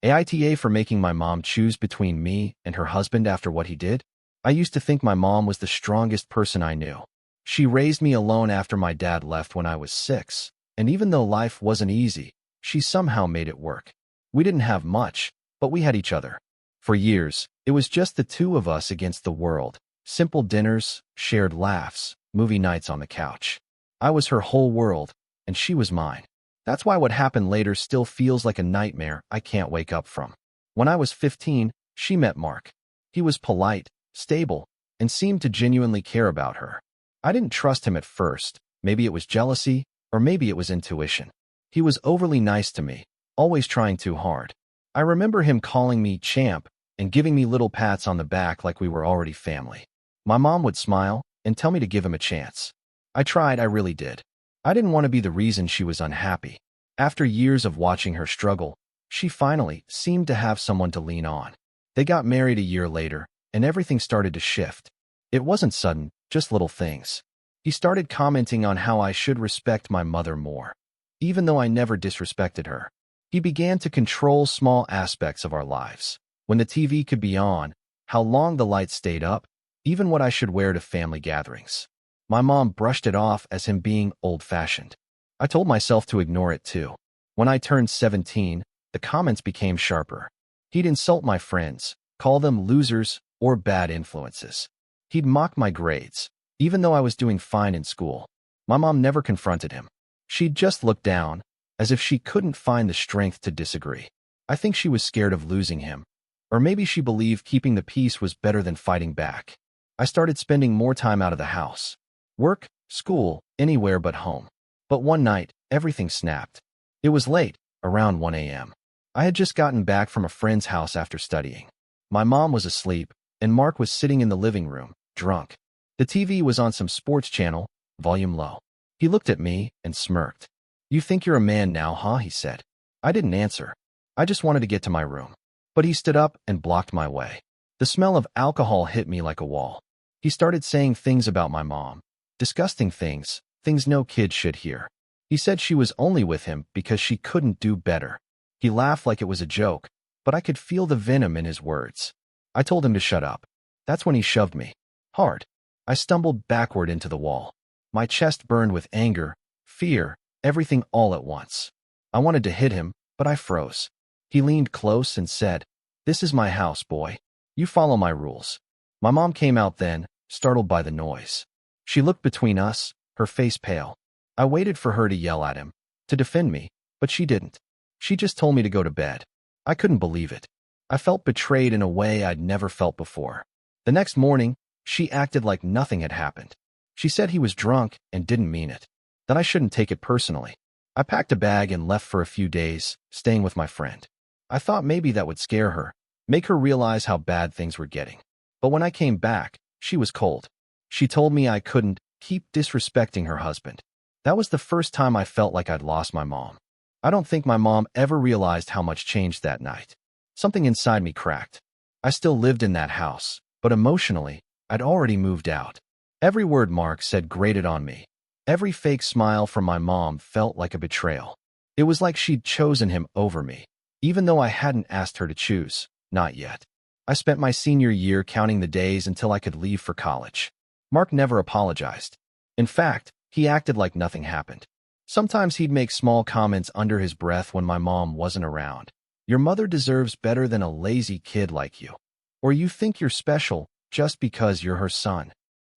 AITA for making my mom choose between me and her husband after what he did. I used to think my mom was the strongest person I knew. She raised me alone after my dad left when I was 6, and even though life wasn't easy, she somehow made it work. We didn't have much, but we had each other. For years, it was just the two of us against the world. Simple dinners, shared laughs, movie nights on the couch. I was her whole world, and she was mine. That's why what happened later still feels like a nightmare I can't wake up from. When I was 15, she met Mark. He was polite, stable, and seemed to genuinely care about her. I didn't trust him at first. Maybe it was jealousy, or maybe it was intuition. He was overly nice to me, always trying too hard. I remember him calling me champ and giving me little pats on the back like we were already family. My mom would smile and tell me to give him a chance. I tried, I really did. I didn't want to be the reason she was unhappy. After years of watching her struggle, she finally seemed to have someone to lean on. They got married a year later, and everything started to shift. It wasn't sudden, just little things. He started commenting on how I should respect my mother more, even though I never disrespected her. He began to control small aspects of our lives. When the TV could be on, how long the lights stayed up, even what I should wear to family gatherings. My mom brushed it off as him being old-fashioned. I told myself to ignore it too. When I turned 17, the comments became sharper. He'd insult my friends, call them losers or bad influences. He'd mock my grades, even though I was doing fine in school. My mom never confronted him. She'd just look down, as if she couldn't find the strength to disagree. I think she was scared of losing him, or maybe she believed keeping the peace was better than fighting back. I started spending more time out of the house. Work, school, anywhere but home. But one night, everything snapped. It was late, around 1 a.m. I had just gotten back from a friend's house after studying. My mom was asleep, and Mark was sitting in the living room, drunk. The TV was on some sports channel, volume low. He looked at me and smirked. "You think you're a man now, huh?" he said. I didn't answer. I just wanted to get to my room. But he stood up and blocked my way. The smell of alcohol hit me like a wall. He started saying things about my mom. Disgusting things, things no kid should hear. He said she was only with him because she couldn't do better. He laughed like it was a joke, but I could feel the venom in his words. I told him to shut up. That's when he shoved me. Hard. I stumbled backward into the wall. My chest burned with anger, fear, everything all at once. I wanted to hit him, but I froze. He leaned close and said, "This is my house, boy. You follow my rules." My mom came out then, startled by the noise. She looked between us, her face pale. I waited for her to yell at him, to defend me, but she didn't. She just told me to go to bed. I couldn't believe it. I felt betrayed in a way I'd never felt before. The next morning, she acted like nothing had happened. She said he was drunk and didn't mean it, that I shouldn't take it personally. I packed a bag and left for a few days, staying with my friend. I thought maybe that would scare her, make her realize how bad things were getting. But when I came back, she was cold. She told me I couldn't keep disrespecting her husband. That was the first time I felt like I'd lost my mom. I don't think my mom ever realized how much changed that night. Something inside me cracked. I still lived in that house, but emotionally, I'd already moved out. Every word Mark said grated on me. Every fake smile from my mom felt like a betrayal. It was like she'd chosen him over me, even though I hadn't asked her to choose, not yet. I spent my senior year counting the days until I could leave for college. Mark never apologized. In fact, he acted like nothing happened. Sometimes he'd make small comments under his breath when my mom wasn't around. "Your mother deserves better than a lazy kid like you. Or you think you're special just because you're her son."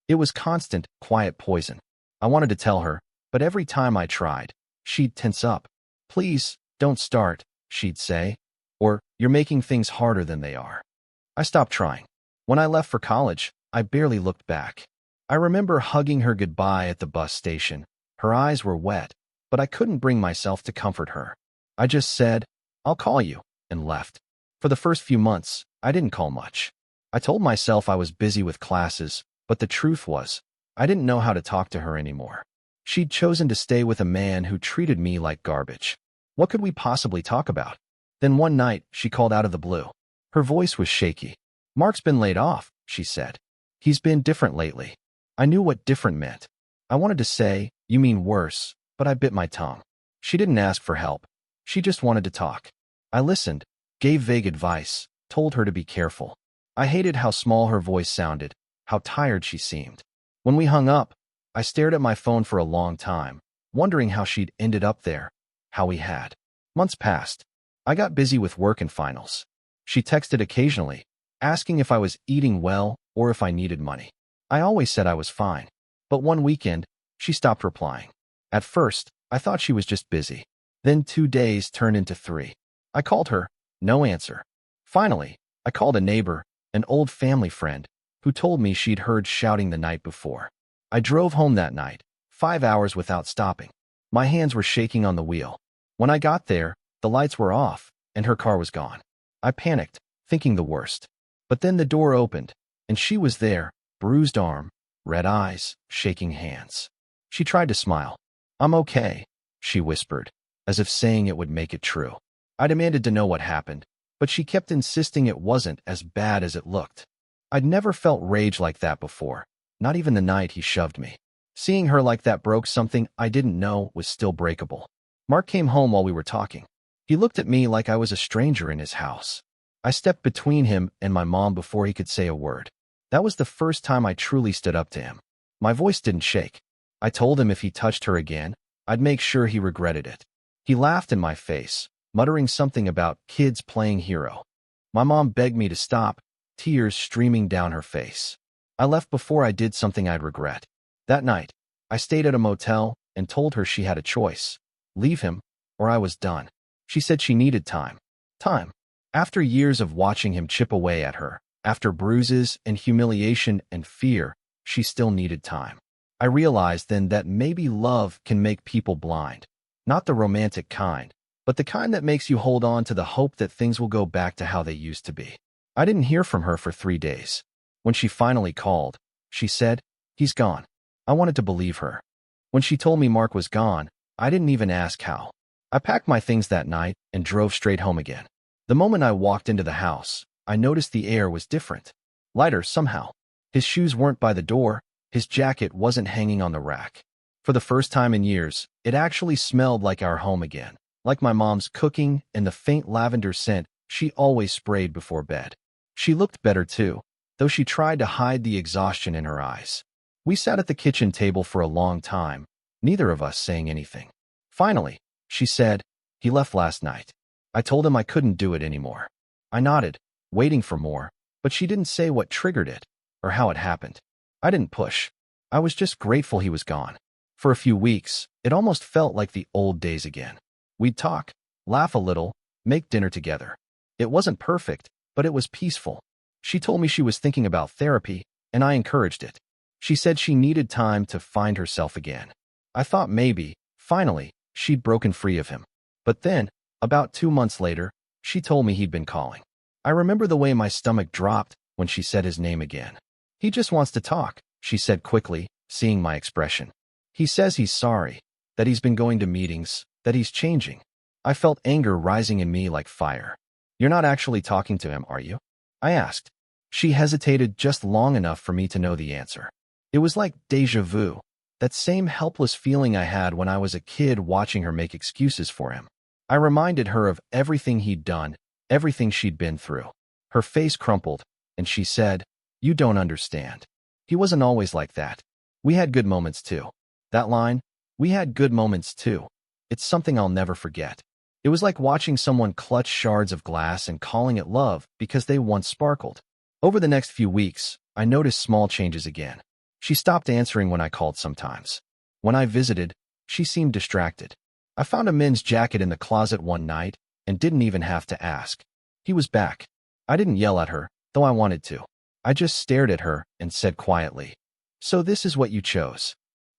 It was constant, quiet poison. I wanted to tell her, but every time I tried, she'd tense up. "Please, don't start," she'd say. Or, "You're making things harder than they are." I stopped trying. When I left for college, I barely looked back. I remember hugging her goodbye at the bus station. Her eyes were wet, but I couldn't bring myself to comfort her. I just said, "I'll call you," and left. For the first few months, I didn't call much. I told myself I was busy with classes, but the truth was, I didn't know how to talk to her anymore. She'd chosen to stay with a man who treated me like garbage. What could we possibly talk about? Then one night, she called out of the blue. Her voice was shaky. "Mark's been laid off," she said. "He's been different lately." I knew what different meant. I wanted to say, "You mean worse," but I bit my tongue. She didn't ask for help. She just wanted to talk. I listened, gave vague advice, told her to be careful. I hated how small her voice sounded, how tired she seemed. When we hung up, I stared at my phone for a long time, wondering how she'd ended up there, how we had. Months passed. I got busy with work and finals. She texted occasionally, asking if I was eating well or if I needed money. I always said I was fine. But one weekend, she stopped replying. At first, I thought she was just busy. Then 2 days turned into 3. I called her, no answer. Finally, I called a neighbor, an old family friend, who told me she'd heard shouting the night before. I drove home that night, 5 hours without stopping. My hands were shaking on the wheel. When I got there, the lights were off, and her car was gone. I panicked, thinking the worst. But then the door opened, and she was there, bruised arm, red eyes, shaking hands. She tried to smile. "I'm okay," she whispered, as if saying it would make it true. I demanded to know what happened, but she kept insisting it wasn't as bad as it looked. I'd never felt rage like that before, not even the night he shoved me. Seeing her like that broke something I didn't know was still breakable. Mark came home while we were talking. He looked at me like I was a stranger in his house. I stepped between him and my mom before he could say a word. That was the first time I truly stood up to him. My voice didn't shake. I told him if he touched her again, I'd make sure he regretted it. He laughed in my face, muttering something about kids playing hero. My mom begged me to stop, tears streaming down her face. I left before I did something I'd regret. That night, I stayed at a motel and told her she had a choice: leave him, or I was done. She said she needed time. Time. After years of watching him chip away at her, after bruises and humiliation and fear, she still needed time. I realized then that maybe love can make people blind. Not the romantic kind, but the kind that makes you hold on to the hope that things will go back to how they used to be. I didn't hear from her for 3 days. When she finally called, she said, "He's gone." I wanted to believe her. When she told me Mark was gone, I didn't even ask how. I packed my things that night and drove straight home again. The moment I walked into the house, I noticed the air was different. Lighter somehow. His shoes weren't by the door. His jacket wasn't hanging on the rack. For the first time in years, it actually smelled like our home again, like my mom's cooking and the faint lavender scent she always sprayed before bed. She looked better too, though she tried to hide the exhaustion in her eyes. We sat at the kitchen table for a long time, neither of us saying anything. Finally, she said, "He left last night." I told him I couldn't do it anymore. I nodded, waiting for more, but she didn't say what triggered it, or how it happened. I didn't push. I was just grateful he was gone. For a few weeks, it almost felt like the old days again. We'd talk, laugh a little, make dinner together. It wasn't perfect, but it was peaceful. She told me she was thinking about therapy, and I encouraged it. She said she needed time to find herself again. I thought maybe, finally, she'd broken free of him. But then, about 2 months later, she told me he'd been calling. I remember the way my stomach dropped when she said his name again. "He just wants to talk," she said quickly, seeing my expression. "He says he's sorry, that he's been going to meetings, that he's changing." I felt anger rising in me like fire. "You're not actually talking to him, are you?" I asked. She hesitated just long enough for me to know the answer. It was like déjà vu, that same helpless feeling I had when I was a kid watching her make excuses for him. I reminded her of everything he'd done, everything she'd been through. Her face crumpled, and she said, "You don't understand. He wasn't always like that. We had good moments too." That line, "We had good moments too," it's something I'll never forget. It was like watching someone clutch shards of glass and calling it love because they once sparkled. Over the next few weeks, I noticed small changes again. She stopped answering when I called sometimes. When I visited, she seemed distracted. I found a men's jacket in the closet one night and didn't even have to ask. He was back. I didn't yell at her, though I wanted to. I just stared at her and said quietly, "So this is what you chose."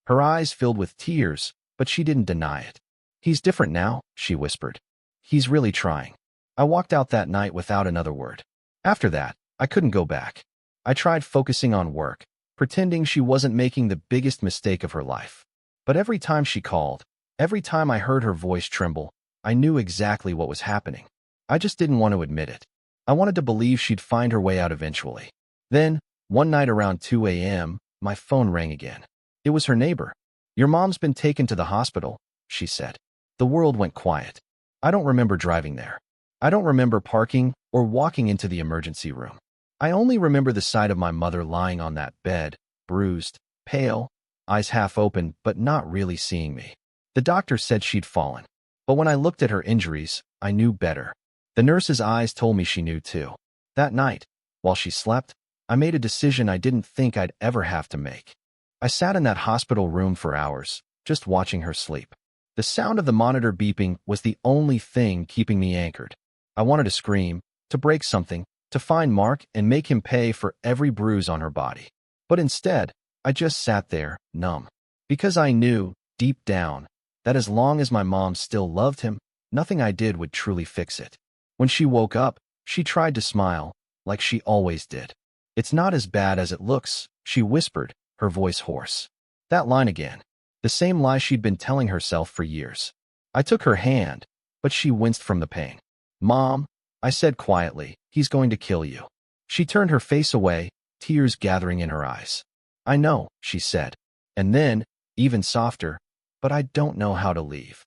Her eyes filled with tears, but she didn't deny it. "He's different now," she whispered. "He's really trying." I walked out that night without another word. After that, I couldn't go back. I tried focusing on work, pretending she wasn't making the biggest mistake of her life. But every time she called, every time I heard her voice tremble, I knew exactly what was happening. I just didn't want to admit it. I wanted to believe she'd find her way out eventually. Then, one night around 2 a.m., my phone rang again. It was her neighbor. "Your mom's been taken to the hospital," she said. The world went quiet. I don't remember driving there. I don't remember parking or walking into the emergency room. I only remember the sight of my mother lying on that bed, bruised, pale, eyes half open but not really seeing me. The doctor said she'd fallen. But when I looked at her injuries, I knew better. The nurse's eyes told me she knew too. That night, while she slept, I made a decision I didn't think I'd ever have to make. I sat in that hospital room for hours, just watching her sleep. The sound of the monitor beeping was the only thing keeping me anchored. I wanted to scream, to break something, to find Mark and make him pay for every bruise on her body. But instead, I just sat there, numb. Because I knew, deep down, that as long as my mom still loved him, nothing I did would truly fix it. When she woke up, she tried to smile, like she always did. "It's not as bad as it looks," she whispered, her voice hoarse. That line again. The same lie she'd been telling herself for years. I took her hand, but she winced from the pain. "Mom," I said quietly, "he's going to kill you." She turned her face away, tears gathering in her eyes. "I know," she said. And then, even softer, "But I don't know how to leave."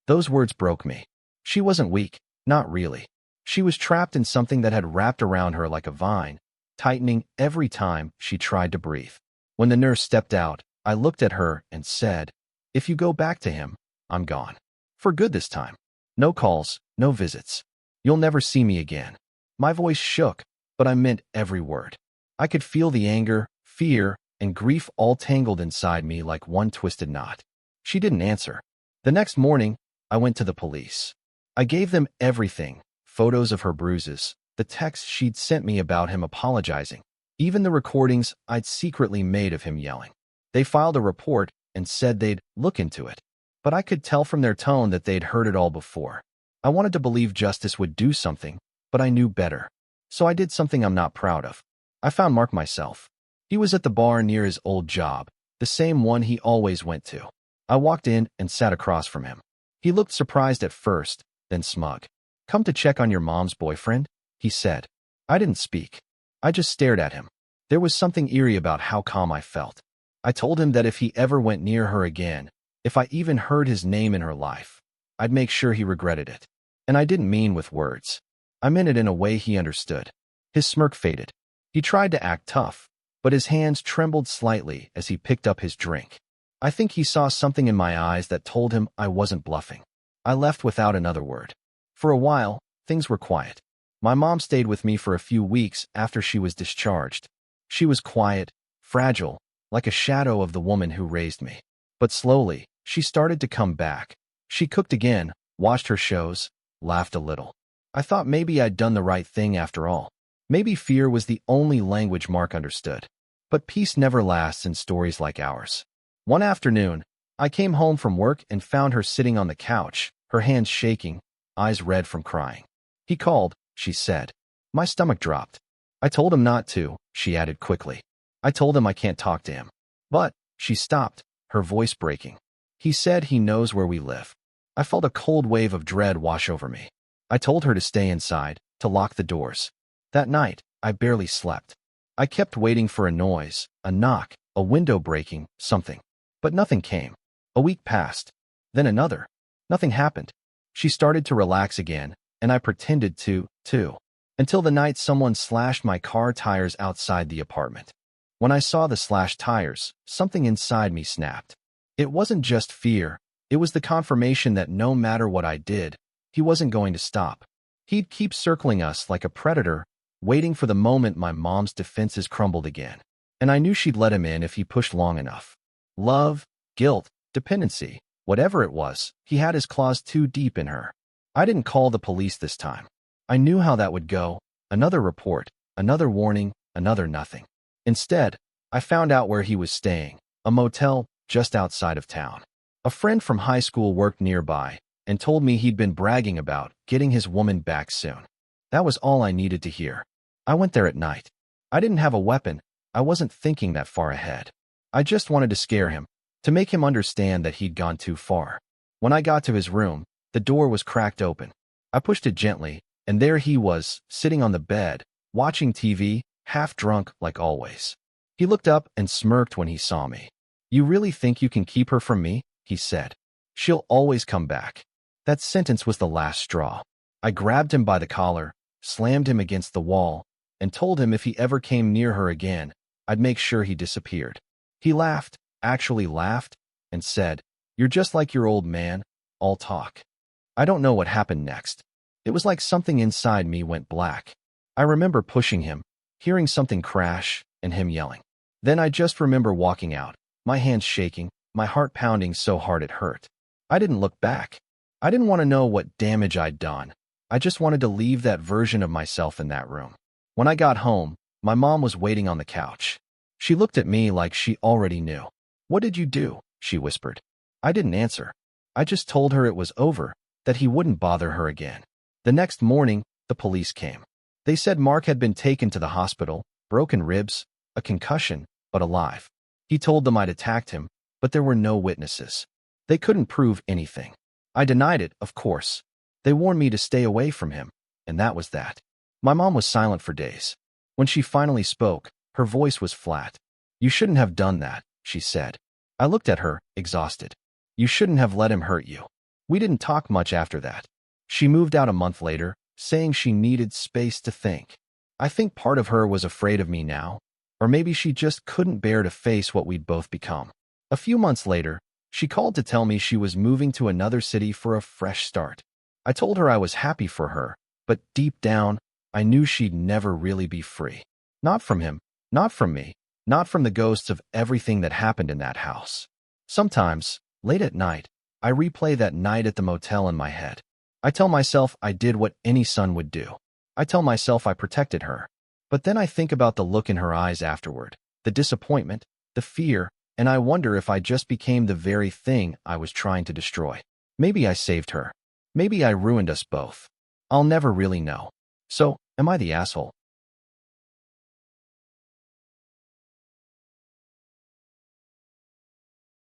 Those words broke me. She wasn't weak, not really. She was trapped in something that had wrapped around her like a vine, tightening every time she tried to breathe. When the nurse stepped out, I looked at her and said, "If you go back to him, I'm gone. For good this time. No calls, no visits. You'll never see me again." My voice shook, but I meant every word. I could feel the anger, fear, and grief all tangled inside me like one twisted knot. She didn't answer. The next morning, I went to the police. I gave them everything, photos of her bruises, the texts she'd sent me about him apologizing, even the recordings I'd secretly made of him yelling. They filed a report and said they'd look into it. But I could tell from their tone that they'd heard it all before. I wanted to believe justice would do something, but I knew better. So I did something I'm not proud of. I found Mark myself. He was at the bar near his old job, the same one he always went to. I walked in and sat across from him. He looked surprised at first, then smug. "Come to check on your mom's boyfriend?" he said. I didn't speak. I just stared at him. There was something eerie about how calm I felt. I told him that if he ever went near her again, if I even heard his name in her life, I'd make sure he regretted it. And I didn't mean with words. I meant it in a way he understood. His smirk faded. He tried to act tough, but his hands trembled slightly as he picked up his drink. I think he saw something in my eyes that told him I wasn't bluffing. I left without another word. For a while, things were quiet. My mom stayed with me for a few weeks after she was discharged. She was quiet, fragile, like a shadow of the woman who raised me. But slowly, she started to come back. She cooked again, watched her shows, laughed a little. I thought maybe I'd done the right thing after all. Maybe fear was the only language Mark understood. But peace never lasts in stories like ours. One afternoon, I came home from work and found her sitting on the couch, her hands shaking, eyes red from crying. "He called," she said. My stomach dropped. "I told him not to," she added quickly. "I told him I can't talk to him." "But," she stopped, her voice breaking. "He said he knows where we live." I felt a cold wave of dread wash over me. I told her to stay inside, to lock the doors. That night, I barely slept. I kept waiting for a noise, a knock, a window breaking, something. But nothing came. A week passed. Then another. Nothing happened. She started to relax again, and I pretended to, too. Until the night someone slashed my car tires outside the apartment. When I saw the slashed tires, something inside me snapped. It wasn't just fear. It was the confirmation that no matter what I did, he wasn't going to stop. He'd keep circling us like a predator, waiting for the moment my mom's defenses crumbled again. And I knew she'd let him in if he pushed long enough. Love, guilt, dependency, whatever it was, he had his claws too deep in her. I didn't call the police this time. I knew how that would go. Another report, another warning, another nothing. Instead, I found out where he was staying, a motel just outside of town. A friend from high school worked nearby and told me he'd been bragging about getting his woman back soon. That was all I needed to hear. I went there at night. I didn't have a weapon. I wasn't thinking that far ahead. I just wanted to scare him, to make him understand that he'd gone too far. When I got to his room, the door was cracked open. I pushed it gently, and there he was, sitting on the bed, watching TV, half drunk like always. He looked up and smirked when he saw me. "You really think you can keep her from me?" he said. "She'll always come back." That sentence was the last straw. I grabbed him by the collar, slammed him against the wall, and told him if he ever came near her again, I'd make sure he disappeared. He laughed, actually laughed, and said, "You're just like your old man, all talk." I don't know what happened next. It was like something inside me went black. I remember pushing him, hearing something crash, and him yelling. Then I just remember walking out, my hands shaking, my heart pounding so hard it hurt. I didn't look back. I didn't want to know what damage I'd done. I just wanted to leave that version of myself in that room. When I got home, my mom was waiting on the couch. She looked at me like she already knew. "What did you do?" she whispered. I didn't answer. I just told her it was over, that he wouldn't bother her again. The next morning, the police came. They said Mark had been taken to the hospital, broken ribs, a concussion, but alive. He told them I'd attacked him, but there were no witnesses. They couldn't prove anything. I denied it, of course. They warned me to stay away from him, and that was that. My mom was silent for days. When she finally spoke, her voice was flat. "You shouldn't have done that," she said. I looked at her, exhausted. "You shouldn't have let him hurt you." We didn't talk much after that. She moved out a month later, saying she needed space to think. I think part of her was afraid of me now, or maybe she just couldn't bear to face what we'd both become. A few months later, she called to tell me she was moving to another city for a fresh start. I told her I was happy for her, but deep down, I knew she'd never really be free. Not from him, not from me, not from the ghosts of everything that happened in that house. Sometimes, late at night, I replay that night at the motel in my head. I tell myself I did what any son would do. I tell myself I protected her. But then I think about the look in her eyes afterward, the disappointment, the fear, and I wonder if I just became the very thing I was trying to destroy. Maybe I saved her. Maybe I ruined us both. I'll never really know. So, am I the asshole?